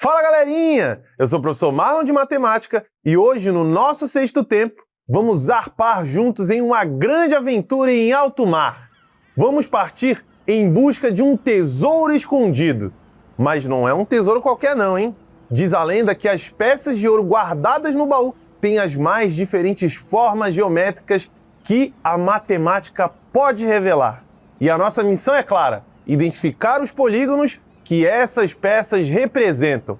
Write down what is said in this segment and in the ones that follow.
Fala galerinha, eu sou o professor Marlon de Matemática e hoje no nosso sexto tempo vamos zarpar juntos em uma grande aventura em alto mar. Vamos partir em busca de um tesouro escondido. Mas não é um tesouro qualquer não, hein? Diz a lenda que as peças de ouro guardadas no baú têm as mais diferentes formas geométricas que a matemática pode revelar. E a nossa missão é clara, identificar os polígonos que essas peças representam.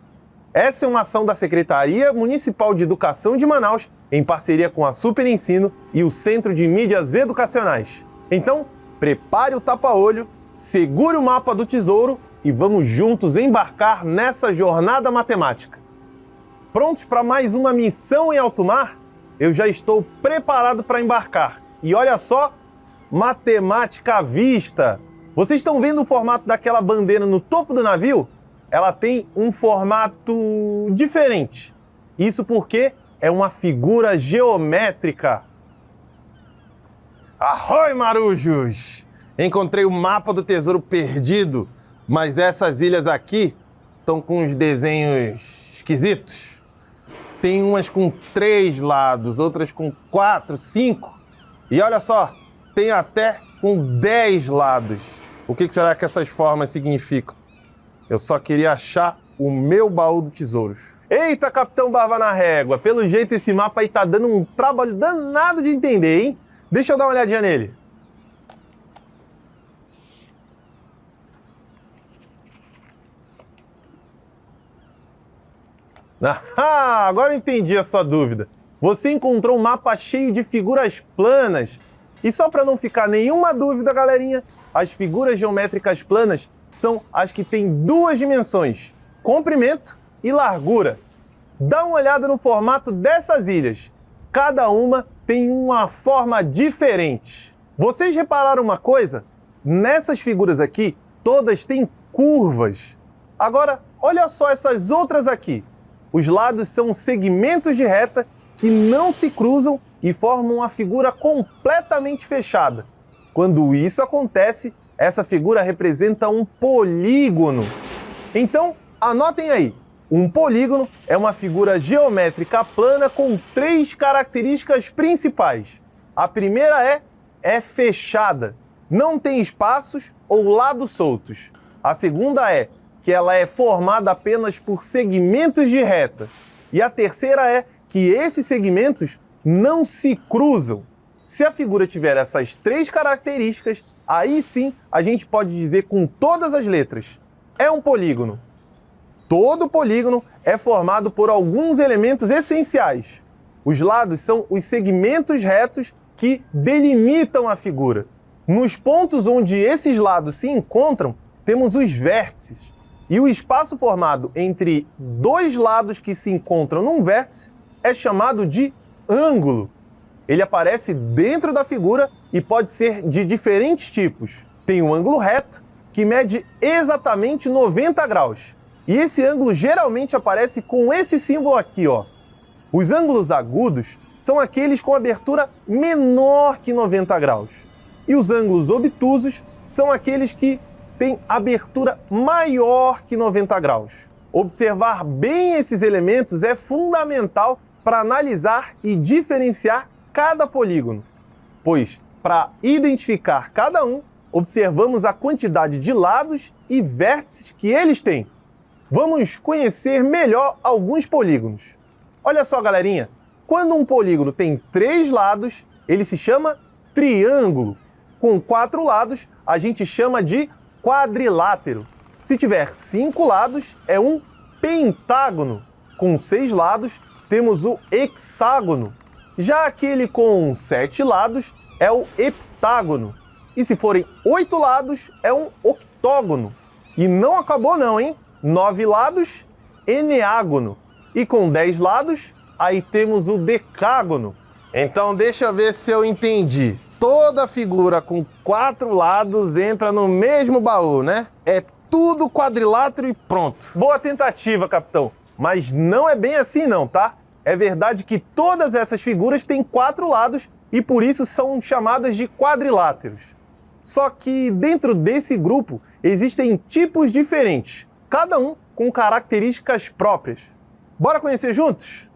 Essa é uma ação da Secretaria Municipal de Educação de Manaus, em parceria com a Super Ensino e o Centro de Mídias Educacionais. Então, prepare o tapa-olho, segure o mapa do tesouro e vamos juntos embarcar nessa jornada matemática. Prontos para mais uma missão em alto mar? Eu já estou preparado para embarcar. E olha só, matemática à vista! Vocês estão vendo o formato daquela bandeira no topo do navio? Ela tem um formato diferente. Isso porque é uma figura geométrica. Ahoi, marujos! Encontrei o mapa do tesouro perdido, mas essas ilhas aqui estão com uns desenhos esquisitos. Tem umas com 3 lados, outras com 4, 5. E olha só, tem até com 10 lados. O que será que essas formas significam? Eu só queria achar o meu baú do tesouros. Eita, Capitão Barba na Régua! Pelo jeito esse mapa aí tá dando um trabalho danado de entender, hein? Deixa eu dar uma olhadinha nele. Ah, agora eu entendi a sua dúvida. Você encontrou um mapa cheio de figuras planas. E só para não ficar nenhuma dúvida, galerinha, as figuras geométricas planas são as que têm 2 dimensões, comprimento e largura. Dá uma olhada no formato dessas ilhas. Cada uma tem uma forma diferente. Vocês repararam uma coisa? Nessas figuras aqui, todas têm curvas. Agora, olha só essas outras aqui. Os lados são segmentos de reta que não se cruzam e formam uma figura completamente fechada. Quando isso acontece, essa figura representa um polígono. Então, anotem aí. Um polígono é uma figura geométrica plana com 3 características principais. A primeira é fechada, não tem espaços ou lados soltos. A segunda é que ela é formada apenas por segmentos de reta. E a terceira é que esses segmentos não se cruzam. Se a figura tiver essas 3 características, aí sim a gente pode dizer com todas as letras: é um polígono. Todo polígono é formado por alguns elementos essenciais. Os lados são os segmentos retos que delimitam a figura. Nos pontos onde esses lados se encontram, temos os vértices. E o espaço formado entre 2 lados que se encontram num vértice é chamado de ângulo. Ele aparece dentro da figura e pode ser de diferentes tipos. Tem um ângulo reto, que mede exatamente 90 graus. E esse ângulo geralmente aparece com esse símbolo aqui, ó. Os ângulos agudos são aqueles com abertura menor que 90 graus. E os ângulos obtusos são aqueles que têm abertura maior que 90 graus. Observar bem esses elementos é fundamental para analisar e diferenciar cada polígono, pois, para identificar cada um, observamos a quantidade de lados e vértices que eles têm. Vamos conhecer melhor alguns polígonos. Olha só, galerinha, quando um polígono tem 3 lados, ele se chama triângulo. Com 4 lados, a gente chama de quadrilátero. Se tiver 5 lados, é um pentágono. Com 6 lados, temos o hexágono. Já aquele com 7 lados é o heptágono. E se forem 8 lados, é um octógono. E não acabou não, hein? 9 lados, eneágono. E com 10 lados, aí temos o decágono. Então deixa eu ver se eu entendi. Toda figura com 4 lados entra no mesmo baú, né? É tudo quadrilátero e pronto. Boa tentativa, capitão. Mas não é bem assim não, tá? É verdade que todas essas figuras têm 4 lados e por isso são chamadas de quadriláteros. Só que dentro desse grupo existem tipos diferentes. Cada um com características próprias. Bora conhecer juntos?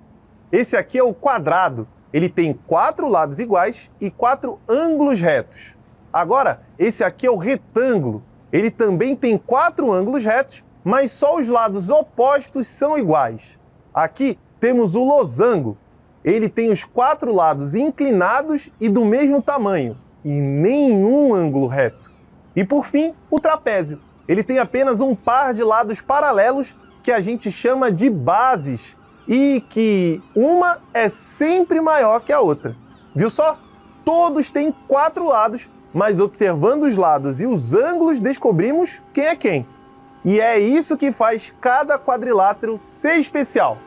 Esse aqui é o quadrado. Ele tem 4 lados iguais e 4 ângulos retos. Agora, esse aqui é o retângulo. Ele também tem 4 ângulos retos, mas só os lados opostos são iguais. Aqui temos o losango. Ele tem os 4 lados inclinados e do mesmo tamanho, e nenhum ângulo reto. E por fim, o trapézio. Ele tem apenas um par de lados paralelos que a gente chama de bases, e que uma é sempre maior que a outra. Viu só? Todos têm 4 lados, mas observando os lados e os ângulos descobrimos quem é quem. E é isso que faz cada quadrilátero ser especial.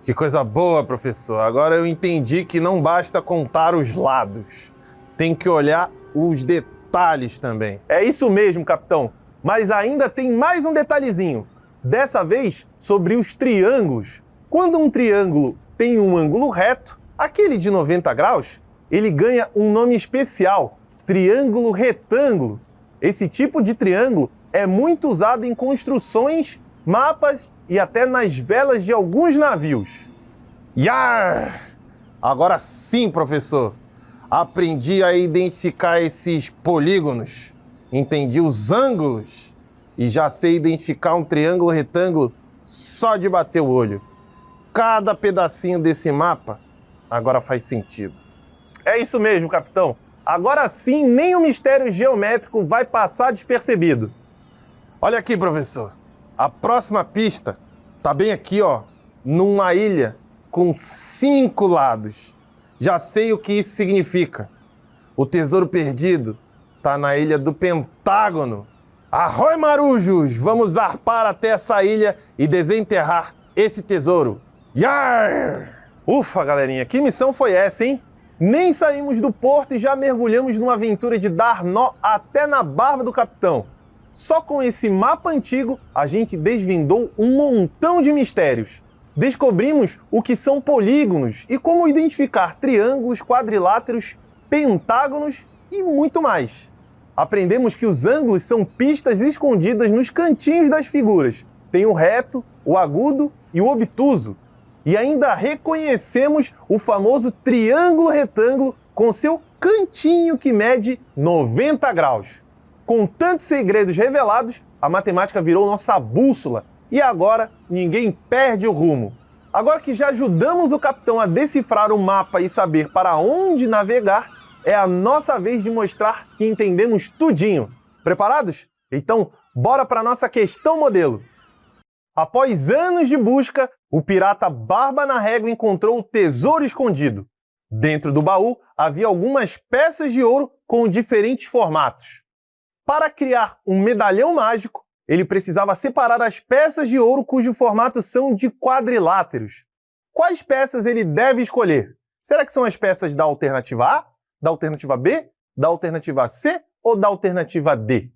Que coisa boa, professor. Agora eu entendi que não basta contar os lados. Tem que olhar os detalhes também. É isso mesmo, capitão. Mas ainda tem mais um detalhezinho. Dessa vez, sobre os triângulos. Quando um triângulo tem um ângulo reto, aquele de 90 graus, ele ganha um nome especial, triângulo retângulo. Esse tipo de triângulo é muito usado em construções, mapas e até nas velas de alguns navios. Yar! Agora sim, professor. Aprendi a identificar esses polígonos, entendi os ângulos e já sei identificar um triângulo retângulo só de bater o olho. Cada pedacinho desse mapa agora faz sentido. É isso mesmo, capitão. Agora sim, nem o mistério geométrico vai passar despercebido. Olha aqui, professor. A próxima pista tá bem aqui, ó, numa ilha com 5 lados. Já sei o que isso significa. O tesouro perdido tá na ilha do Pentágono. Arroi, marujos! Vamos zarpar até essa ilha e desenterrar esse tesouro. Yar! Ufa, galerinha, que missão foi essa, hein? Nem saímos do porto e já mergulhamos numa aventura de dar nó até na barba do capitão. Só com esse mapa antigo, a gente desvendou um montão de mistérios. Descobrimos o que são polígonos e como identificar triângulos, quadriláteros, pentágonos e muito mais. Aprendemos que os ângulos são pistas escondidas nos cantinhos das figuras. Tem o reto, o agudo e o obtuso. E ainda reconhecemos o famoso triângulo retângulo com seu cantinho que mede 90 graus. Com tantos segredos revelados, a matemática virou nossa bússola e agora ninguém perde o rumo. Agora que já ajudamos o capitão a decifrar o mapa e saber para onde navegar, é a nossa vez de mostrar que entendemos tudinho. Preparados? Então, bora para a nossa questão modelo. Após anos de busca, o pirata Barba na Régua encontrou o tesouro escondido. Dentro do baú havia algumas peças de ouro com diferentes formatos. Para criar um medalhão mágico, ele precisava separar as peças de ouro cujo formato são de quadriláteros. Quais peças ele deve escolher? Será que são as peças da alternativa A, da alternativa B, da alternativa C ou da alternativa D?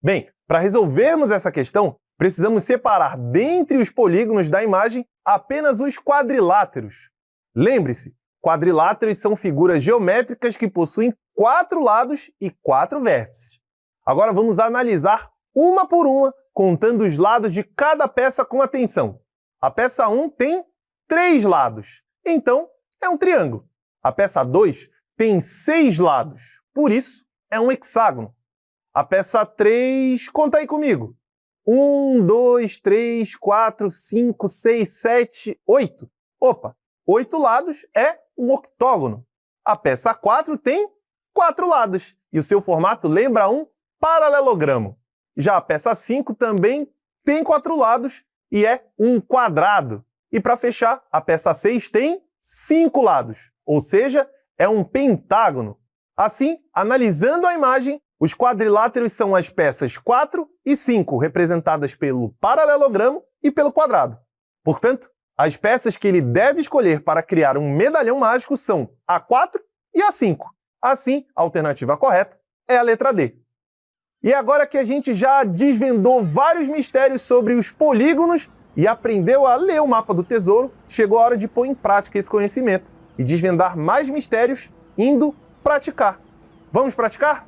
Bem, para resolvermos essa questão, precisamos separar dentre os polígonos da imagem apenas os quadriláteros. Lembre-se, quadriláteros são figuras geométricas que possuem 4 lados e 4 vértices. Agora vamos analisar uma por uma, contando os lados de cada peça com atenção. A peça 1 tem 3 lados, então é um triângulo. A peça 2 tem 6 lados, por isso é um hexágono. A peça 3, conta aí comigo. 1, 2, 3, 4, 5, 6, 7, 8. Opa, 8 lados é um octógono. A peça 4 tem 4 lados e o seu formato lembra um paralelogramo. Já a peça 5 também tem 4 lados e é um quadrado. E para fechar, a peça 6 tem 5 lados, ou seja, é um pentágono. Assim, analisando a imagem, os quadriláteros são as peças 4 e 5, representadas pelo paralelogramo e pelo quadrado. Portanto, as peças que ele deve escolher para criar um medalhão mágico são a 4 e a 5. Assim, a alternativa correta é a letra D. E agora que a gente já desvendou vários mistérios sobre os polígonos e aprendeu a ler o mapa do tesouro, chegou a hora de pôr em prática esse conhecimento e desvendar mais mistérios indo praticar. Vamos praticar?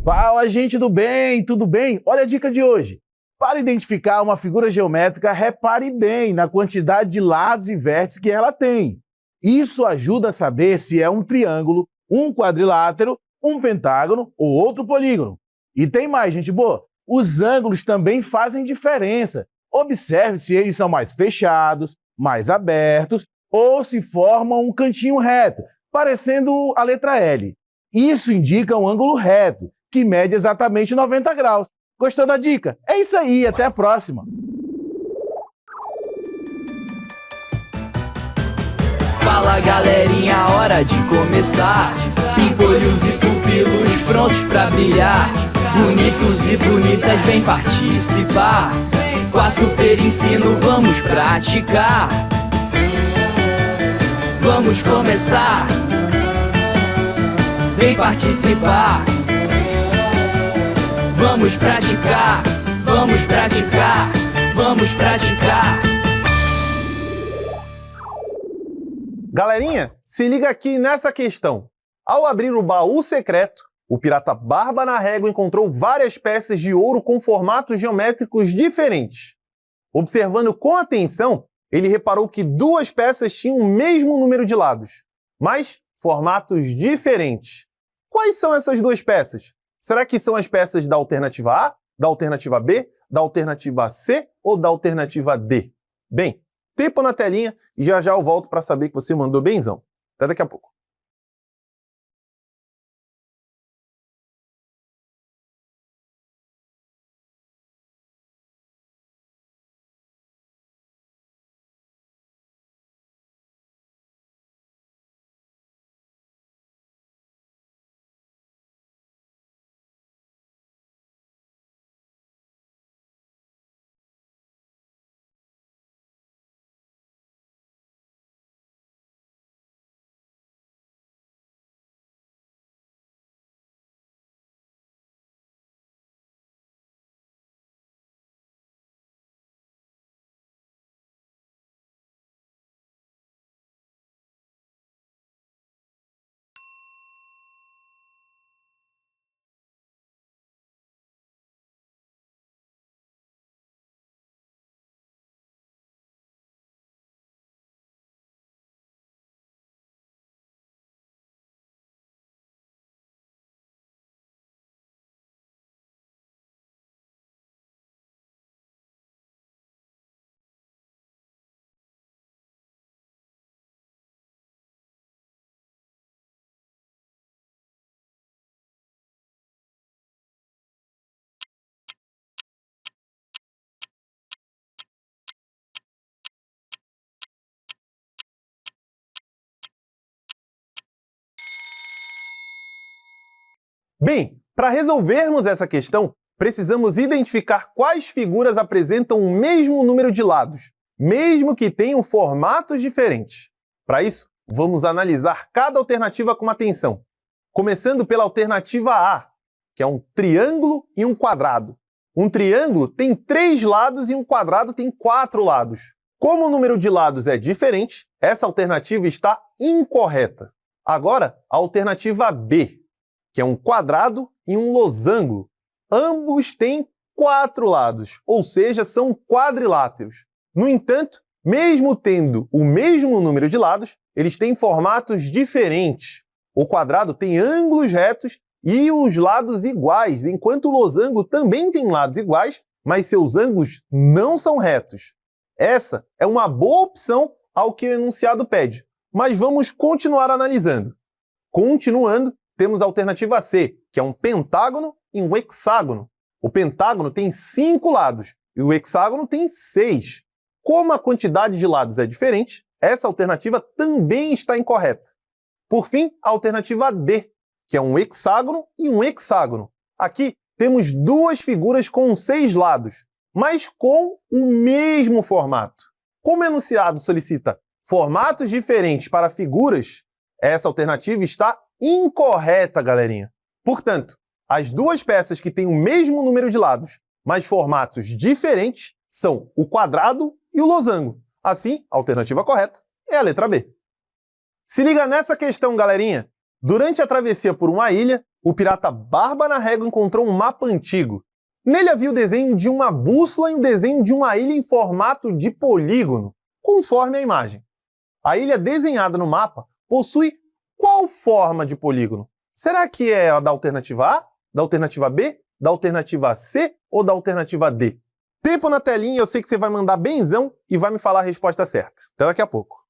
Fala, gente do bem, tudo bem? Olha a dica de hoje. Para identificar uma figura geométrica, repare bem na quantidade de lados e vértices que ela tem. Isso ajuda a saber se é um triângulo, um quadrilátero, um pentágono ou outro polígono. E tem mais, gente boa. Os ângulos também fazem diferença. Observe se eles são mais fechados, mais abertos ou se formam um cantinho reto, parecendo a letra L. Isso indica um ângulo reto, que mede exatamente 90 graus. Gostou da dica? É isso aí, até a próxima! Fala galerinha, hora de começar. Pimpolhos e pupilos prontos pra brilhar. Bonitos e bonitas, vem participar. Com a Super Ensino vamos praticar. Vamos começar. Vem participar. Vamos praticar. Vamos praticar. Vamos praticar. Galerinha, se liga aqui nessa questão. Ao abrir o baú secreto, o pirata Barba na Régua encontrou várias peças de ouro com formatos geométricos diferentes. Observando com atenção, ele reparou que duas peças tinham o mesmo número de lados, mas formatos diferentes. Quais são essas duas peças? Será que são as peças da alternativa A, da alternativa B, da alternativa C ou da alternativa D? Bem, tempo na telinha e já já eu volto para saber que você mandou benzão. Até daqui a pouco. Bem, para resolvermos essa questão, precisamos identificar quais figuras apresentam o mesmo número de lados, mesmo que tenham formatos diferentes. Para isso, vamos analisar cada alternativa com atenção, começando pela alternativa A, que é um triângulo e um quadrado. Um triângulo tem 3 lados e um quadrado tem 4 lados. Como o número de lados é diferente, essa alternativa está incorreta. Agora, a alternativa B, que é um quadrado e um losango. Ambos têm 4 lados, ou seja, são quadriláteros. No entanto, mesmo tendo o mesmo número de lados, eles têm formatos diferentes. O quadrado tem ângulos retos e os lados iguais, enquanto o losango também tem lados iguais, mas seus ângulos não são retos. Essa é uma boa opção ao que o enunciado pede, mas vamos continuar analisando. Continuando, temos a alternativa C, que é um pentágono e um hexágono. O pentágono tem 5 lados e o hexágono tem 6. Como a quantidade de lados é diferente, essa alternativa também está incorreta. Por fim, a alternativa D, que é um hexágono e um hexágono. Aqui temos duas figuras com 6 lados, mas com o mesmo formato. Como o enunciado solicita formatos diferentes para figuras, essa alternativa está incorreta, galerinha. Portanto, as duas peças que têm o mesmo número de lados, mas formatos diferentes, são o quadrado e o losango. Assim, a alternativa correta é a letra B. Se liga nessa questão, galerinha. Durante a travessia por uma ilha, o pirata Barba na Régua encontrou um mapa antigo. Nele havia o desenho de uma bússola e o desenho de uma ilha em formato de polígono, conforme a imagem. A ilha desenhada no mapa possui qual forma de polígono? Será que é a da alternativa A, da alternativa B, da alternativa C ou da alternativa D? Tempo na telinha, eu sei que você vai mandar benzão e vai me falar a resposta certa. Até daqui a pouco.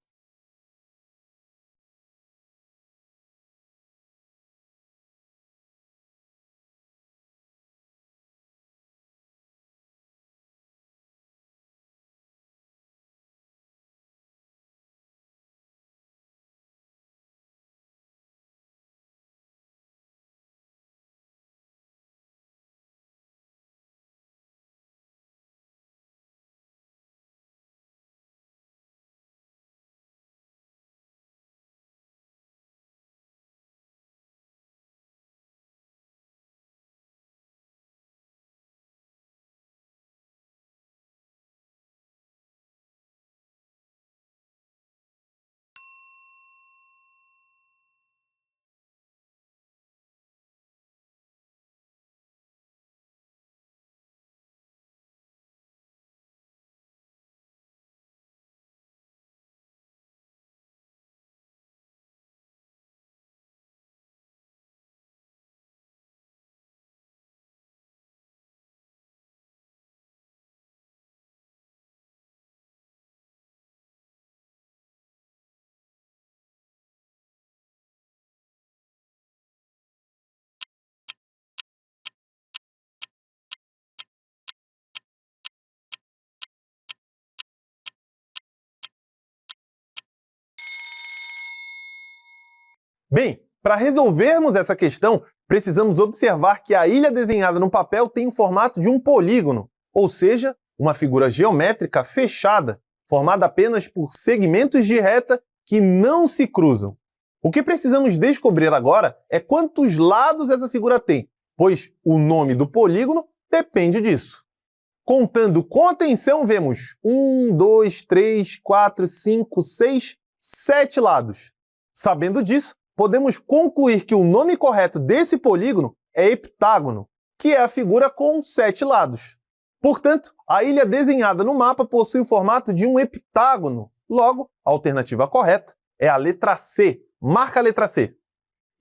Bem, para resolvermos essa questão, precisamos observar que a ilha desenhada no papel tem o formato de um polígono, ou seja, uma figura geométrica fechada, formada apenas por segmentos de reta que não se cruzam. O que precisamos descobrir agora é quantos lados essa figura tem, pois o nome do polígono depende disso. Contando com atenção, vemos 1, 2, 3, 4, 5, 6, 7 lados. Sabendo disso, podemos concluir que o nome correto desse polígono é heptágono, que é a figura com 7 lados. Portanto, a ilha desenhada no mapa possui o formato de um heptágono. Logo, a alternativa correta é a letra C. Marca a letra C.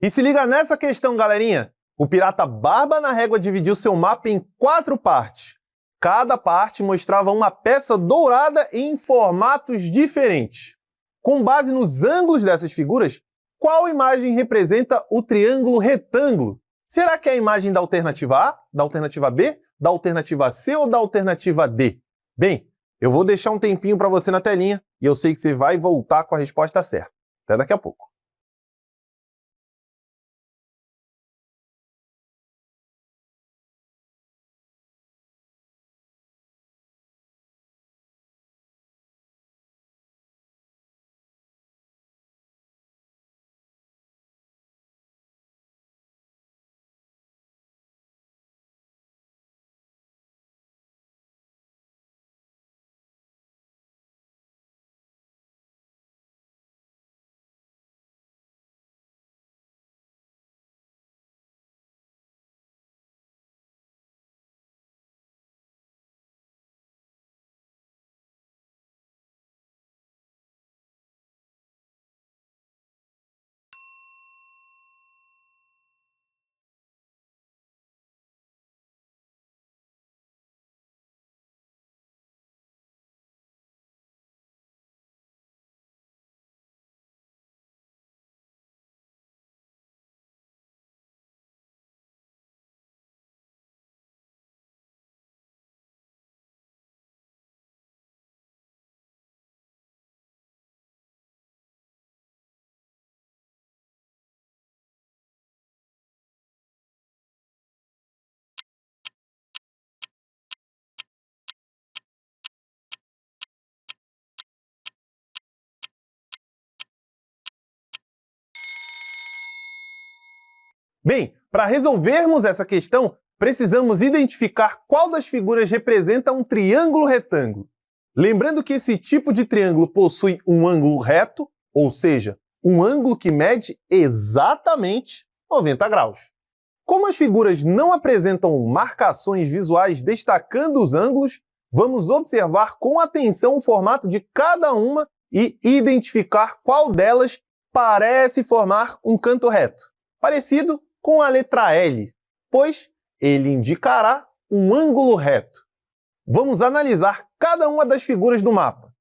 E se liga nessa questão, galerinha. O pirata Barba na Régua dividiu seu mapa em 4 partes. Cada parte mostrava uma peça dourada em formatos diferentes. Com base nos ângulos dessas figuras, qual imagem representa o triângulo retângulo? Será que é a imagem da alternativa A, da alternativa B, da alternativa C ou da alternativa D? Bem, eu vou deixar um tempinho para você na telinha e eu sei que você vai voltar com a resposta certa. Até daqui a pouco. Bem, para resolvermos essa questão, precisamos identificar qual das figuras representa um triângulo retângulo. Lembrando que esse tipo de triângulo possui um ângulo reto, ou seja, um ângulo que mede exatamente 90 graus. Como as figuras não apresentam marcações visuais destacando os ângulos, vamos observar com atenção o formato de cada uma e identificar qual delas parece formar um canto reto, parecido com a letra L, pois ele indicará um ângulo reto. Vamos analisar cada uma das figuras do mapa.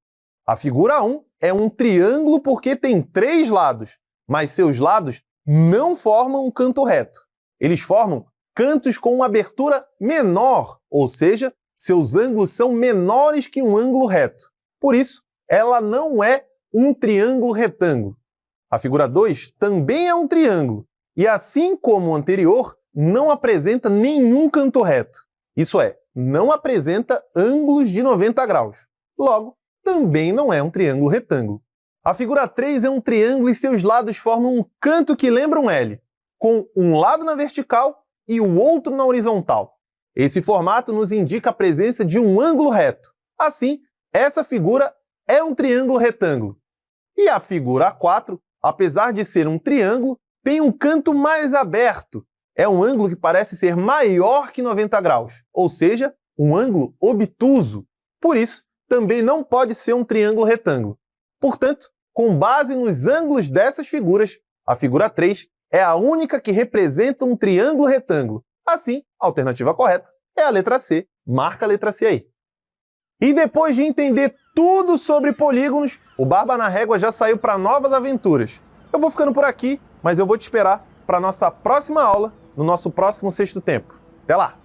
A figura 1 é um triângulo porque tem 3 lados, mas seus lados não formam um canto reto. Eles formam cantos com uma abertura menor, ou seja, seus ângulos são menores que um ângulo reto. Por isso, ela não é um triângulo retângulo. A figura 2 também é um triângulo, e assim como o anterior, não apresenta nenhum canto reto. Isso é, não apresenta ângulos de 90 graus. Logo, também não é um triângulo retângulo. A figura 3 é um triângulo e seus lados formam um canto que lembra um L, com um lado na vertical e o outro na horizontal. Esse formato nos indica a presença de um ângulo reto. Assim, essa figura é um triângulo retângulo. E a figura 4, apesar de ser um triângulo, tem um canto mais aberto. É um ângulo que parece ser maior que 90 graus, ou seja, um ângulo obtuso. Por isso, também não pode ser um triângulo retângulo. Portanto, com base nos ângulos dessas figuras, a figura 3 é a única que representa um triângulo retângulo. Assim, a alternativa correta é a letra C. Marca a letra C aí. E depois de entender tudo sobre polígonos, o Barba na Régua já saiu para novas aventuras. Eu vou ficando por aqui, mas eu vou te esperar para a nossa próxima aula, no nosso próximo Sexto Tempo. Até lá!